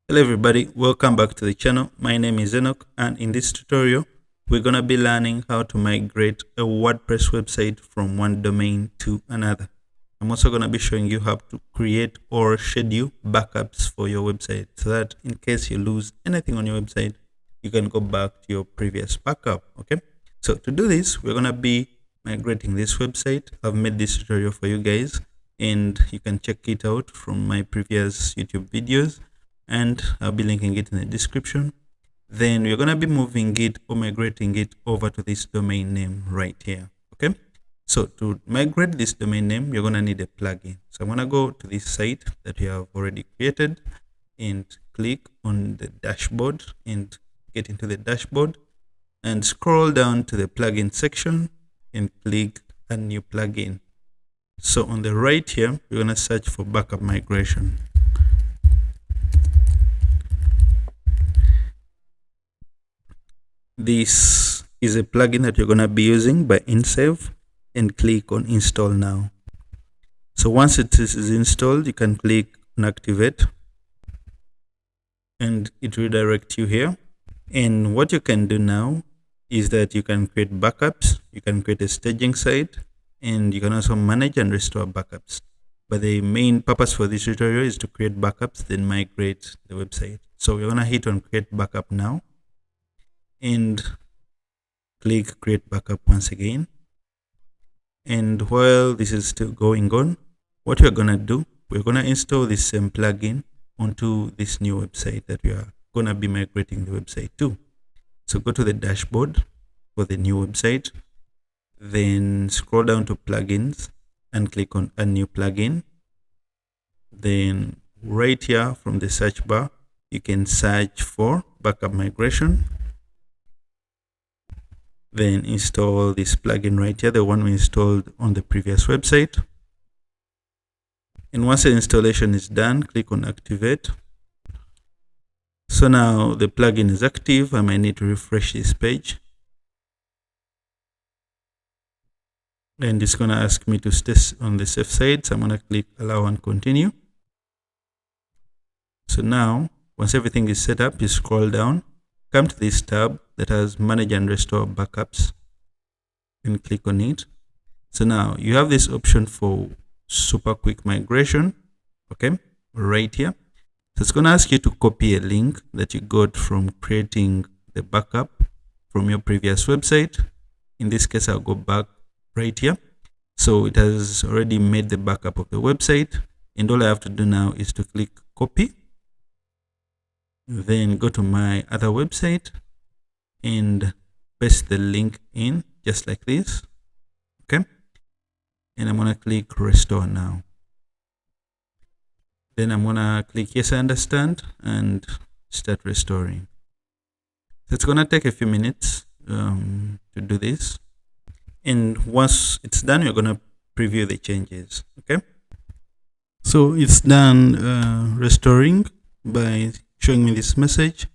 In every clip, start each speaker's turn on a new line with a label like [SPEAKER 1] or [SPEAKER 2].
[SPEAKER 1] Hello everybody, welcome back to the channel. My name is Enoch, and in this tutorial we're going to be learning how to migrate a WordPress website from one domain to another. I'm also going to be showing you how to create or schedule backups for your website so that in case you lose anything on your website, you can go back to your previous backup. Okay, so to do this, we're going to be migrating this website. I've made this tutorial for you guys and you can check it out from my previous YouTube videos, and I'll be linking it in the description. Then we're going to be moving it or migrating it over to this domain name right here. Okay, so to migrate this domain name, you're going to need a plugin. So I'm going to go to this site that we have already created and click on the dashboard and get into the dashboard and scroll down to the plugin section and click a new plugin. So on the right here, we're going to search for backup migration. This is a plugin that you're going to be using by InSave, and click on install now. So once it is installed, you can click on activate and it redirects you here. And what you can do now is that you can create backups, you can create a staging site, and you can also manage and restore backups. But the main purpose for this tutorial is to create backups, then migrate the website. So we're going to hit on create backup now and click create backup once again. And while this is still going on, what we're going to do, we're going to install this same plugin onto this new website that we are going to be migrating the website to. So go to the dashboard for the new website, then scroll down to plugins and click on a new plugin. Then right here from the search bar, you can search for backup migration. Then install this plugin right here, the one we installed on the previous website. And once the installation is done, click on activate. So now the plugin is active. I might need to refresh this page. And it's going to ask me to stay on the safe side. So I'm going to click allow and continue. So now, once everything is set up, you scroll down, come to this tab that has manage and restore backups and click on it. So now you have this option for super quick migration. Okay, right here. So it's going to ask you to copy a link that you got from creating the backup from your previous website. In this case, I'll go back right here. So it has already made the backup of the website, and all I have to do now is to click copy, then go to my other website and paste the link in just like this. Okay, and I'm going to click restore now. Then I'm going to click yes, I understand, and start restoring. So it's going to take a few minutes to do this. And once it's done, you're going to preview the changes. Okay. So it's done restoring by showing me this message,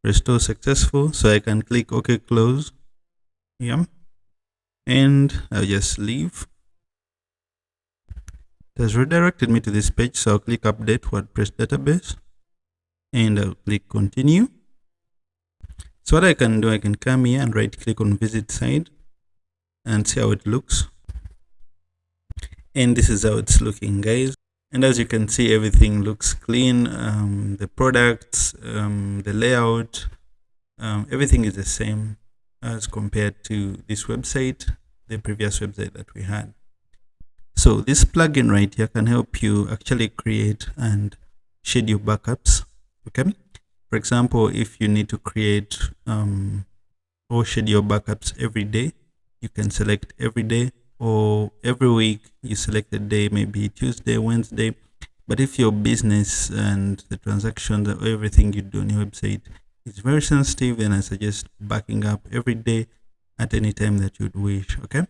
[SPEAKER 1] restore successful. So I can click OK, close. Yeah. And I'll just leave. It has redirected me to this page, so I'll click update WordPress database and I'll click continue. So what I can do, I can come here and right click on visit site and see how it looks. And this is how it's looking, guys. And as you can see, everything looks clean. The products, the layout, everything is the same as compared to this website, the previous website that we had. So this plugin right here can help you actually create and schedule backups. Okay. For example, if you need to create or schedule backups every day, you can select every day, or every week you select a day, maybe Tuesday, Wednesday. But if your business and the transactions or everything you do on your website is very sensitive, then I suggest backing up every day at any time that you'd wish. Okay.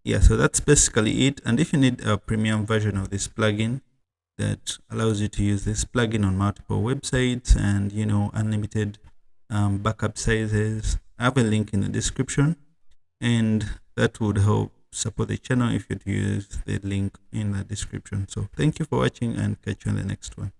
[SPEAKER 1] Yeah, so that's basically it. And if you need a premium version of this plugin that allows you to use this plugin on multiple websites and, you know, unlimited backup sizes, I have a link in the description, and that would help support the channel if you'd use the link in the description. So thank you for watching, and catch you on the next one.